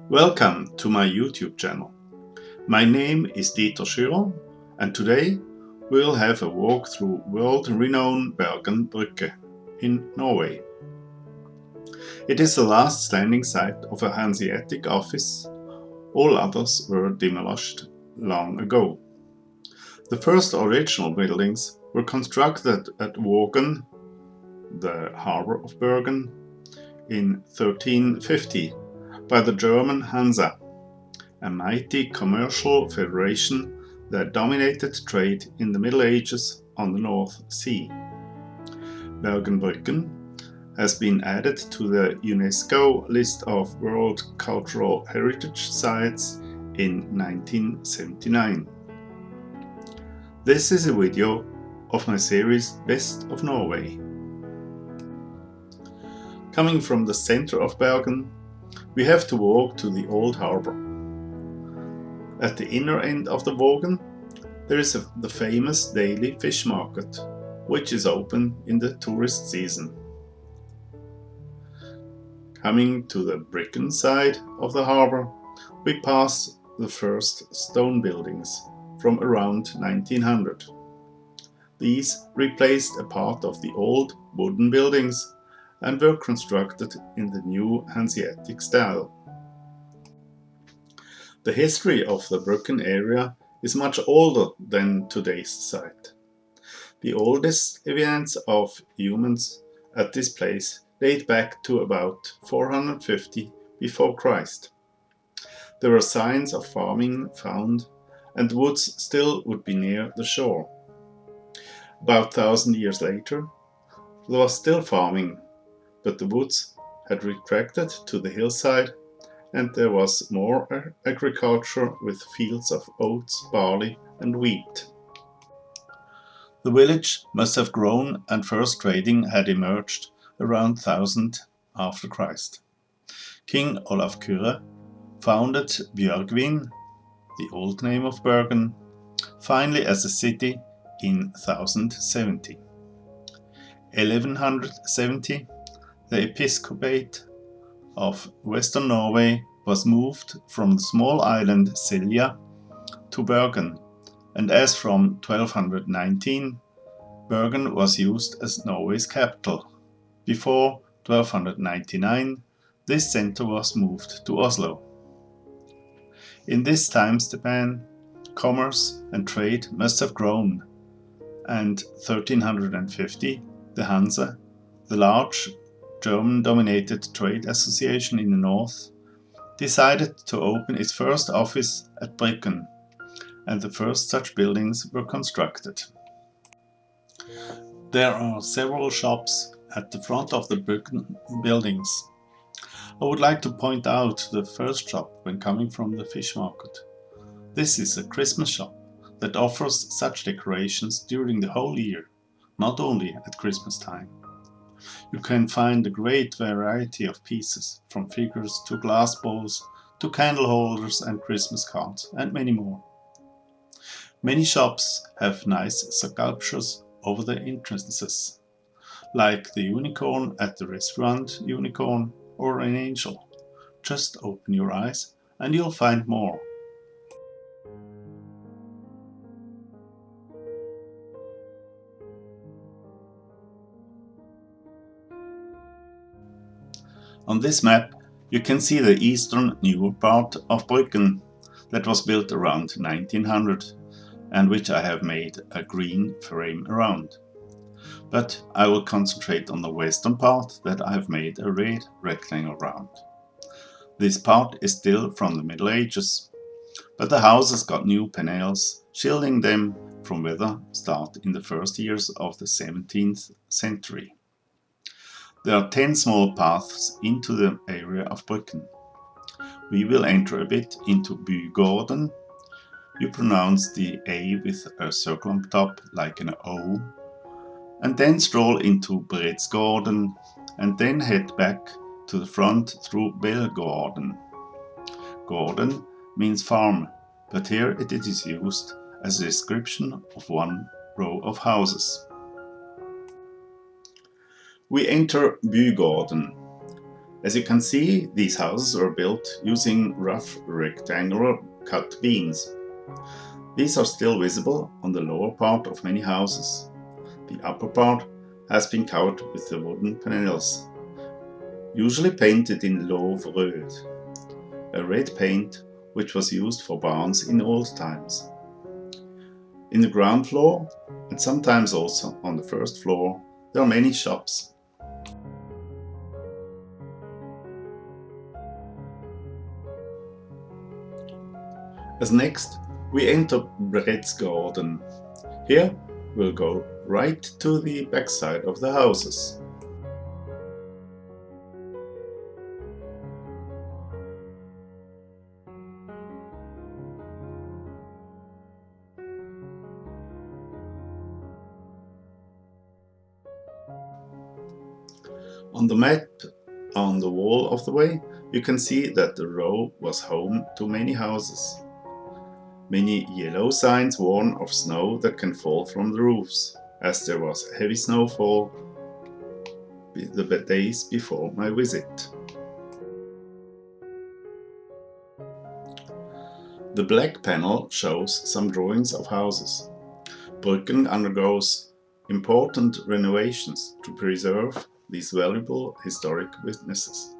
Welcome to my YouTube channel. My name is Dieter Schürer and today we'll have a walk through world-renowned Bergen Bryggen in Norway. It is the last standing site of a Hanseatic office. All others were demolished long ago. The first original buildings were constructed at Bergen, the harbour of Bergen, in 1350 by the German Hansa, a mighty commercial federation that dominated trade in the Middle Ages on the North Sea. Bergen Bryggen has been added to the UNESCO list of World Cultural Heritage Sites in 1979. This is a video of my series Best of Norway. Coming from the center of Bergen, we have to walk to the old harbour. At the inner end of the Bergen, there is the famous daily fish market, which is open in the tourist season. Coming to the Bryggen side of the harbour, we pass the first stone buildings from around 1900. These replaced a part of the old wooden buildings and were constructed in the new Hanseatic style. The history of the Bryggen area is much older than today's site. The oldest evidence of humans at this place date back to about 450 before Christ. There were signs of farming found, and woods still would be near the shore. About 1,000 years later, there was still farming, but the woods had retracted to the hillside and there was more agriculture with fields of oats, barley and wheat. The village must have grown and first trading had emerged around 1000 after Christ. King Olav Kyrre founded Bjørgvin, the old name of Bergen, finally as a city in 1070. 1170, the episcopate of Western Norway was moved from the small island Silja to Bergen, and as from 1219, Bergen was used as Norway's capital. Before 1299, this centre was moved to Oslo. In this time span, commerce and trade must have grown, and 1350, the Hansa, the large German-dominated trade association in the north, decided to open its first office at Bryggen, and the first such buildings were constructed. There are several shops at the front of the Bryggen buildings. I would like to point out the first shop when coming from the fish market. This is a Christmas shop that offers such decorations during the whole year, not only at Christmas time. You can find a great variety of pieces, from figures to glass bowls to candle holders and Christmas cards and many more. Many shops have nice sculptures over the entrances, like the unicorn at the restaurant Unicorn or an angel. Just open your eyes and you'll find more. On this map you can see the eastern newer part of Bryggen that was built around 1900 and which I have made a green frame around. But I will concentrate on the western part that I have made a red rectangle around. This part is still from the Middle Ages, but the houses got new panels, shielding them from weather start in the first years of the 17th century. There are 10 small paths into the area of Bryggen. We will enter a bit into Bygården. You pronounce the A with a circle on top like an O, and then stroll into Bredsgården and then head back to the front through Belgården. Gården means farm, but here it is used as a description of one row of houses. We enter Bygården. As you can see, these houses were built using rough rectangular cut beams. These are still visible on the lower part of many houses. The upper part has been covered with the wooden panels, usually painted in Lauv Rød, a red paint which was used for barns in old times. In the ground floor, and sometimes also on the first floor, there are many shops. As next, we enter Brett's garden. Here we'll go right to the backside of the houses. On the map on the wall of the way, you can see that the row was home to many houses. Many yellow signs warn of snow that can fall from the roofs, as there was heavy snowfall the days before my visit. The black panel shows some drawings of houses. Bryggen undergoes important renovations to preserve these valuable historic witnesses.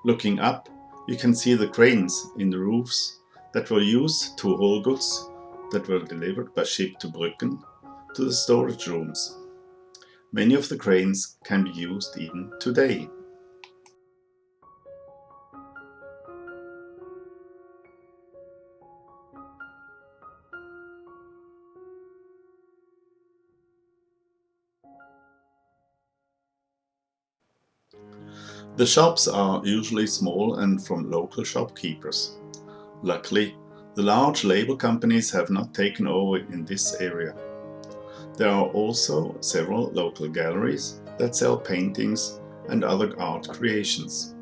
Looking up, you can see the cranes in the roofs that were used to haul goods that were delivered by ship to Bryggen to the storage rooms. Many of the cranes can be used even today. The shops are usually small and from local shopkeepers. Luckily, the large label companies have not taken over in this area. There are also several local galleries that sell paintings and other art creations.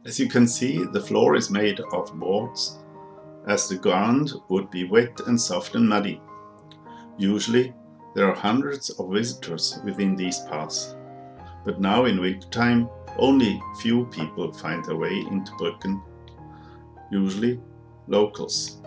As you can see, the floor is made of boards, as the ground would be wet and soft and muddy. Usually, there are hundreds of visitors within these paths, but now in wintertime, only few people find their way into Bryggen, usually locals.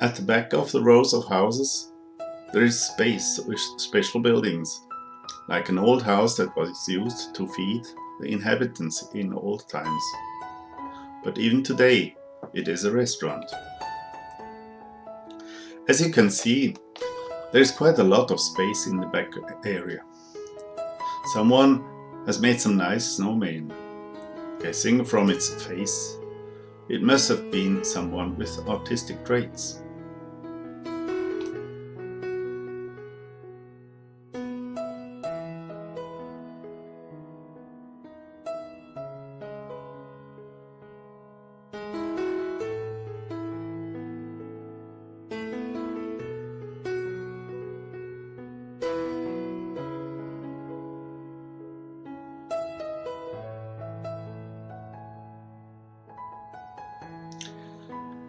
At the back of the rows of houses, there is space with special buildings, like an old house that was used to feed the inhabitants in old times. But even today, it is a restaurant. As you can see, there is quite a lot of space in the back area. Someone has made some nice snowmen. Guessing from its face, it must have been someone with artistic traits.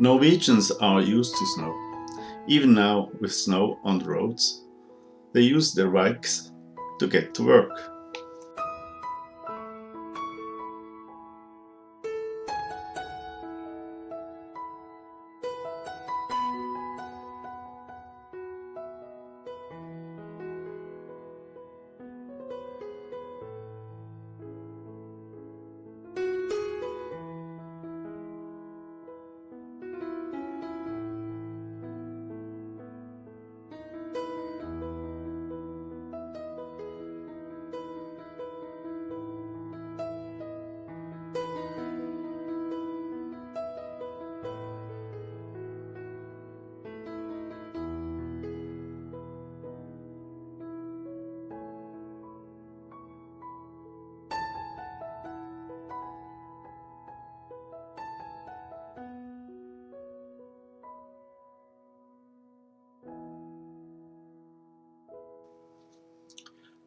Norwegians are used to snow. Even now, with snow on the roads, they use their bikes to get to work.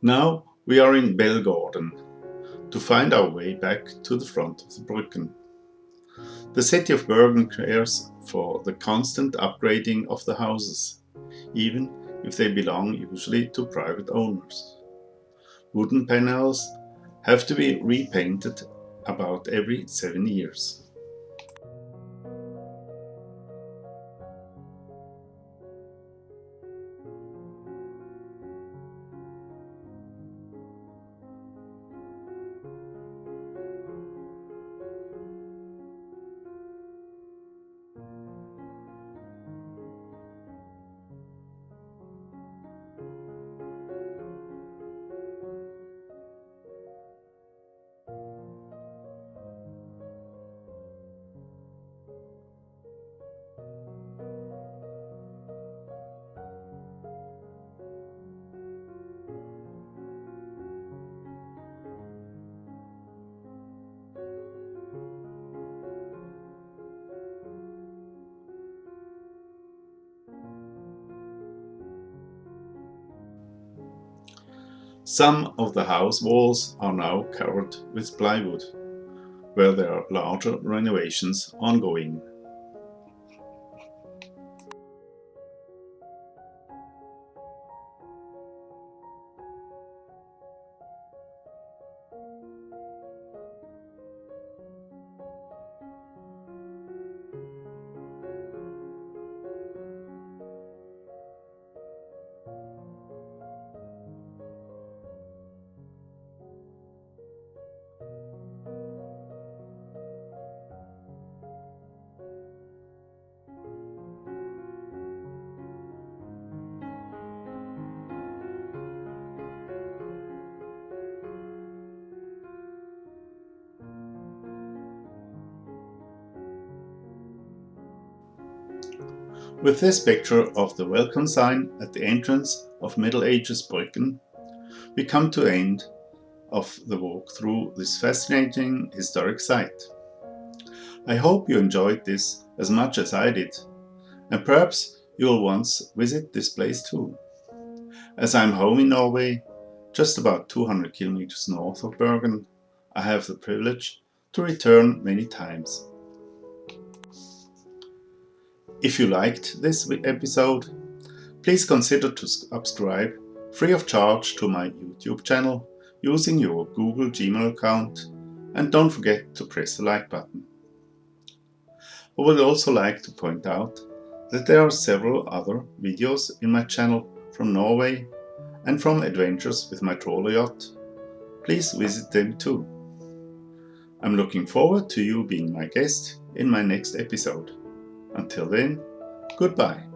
Now we are in Bergen to find our way back to the front of the Bryggen. The city of Bergen cares for the constant upgrading of the houses, even if they belong usually to private owners. Wooden panels have to be repainted about every 7 years. Some of the house walls are now covered with plywood, where there are larger renovations ongoing. With this picture of the welcome sign at the entrance of Middle Ages Bryggen, we come to the end of the walk through this fascinating historic site. I hope you enjoyed this as much as I did, and perhaps you will once visit this place too. As I'm home in Norway, just about 200 kilometers north of Bergen, I have the privilege to return many times. If you liked this episode, please consider to subscribe free of charge to my YouTube channel using your Google Gmail account, and don't forget to press the like button. I would also like to point out that there are several other videos in my channel from Norway and from adventures with my trawler yacht. Please visit them too. I'm looking forward to you being my guest in my next episode. Until then, goodbye.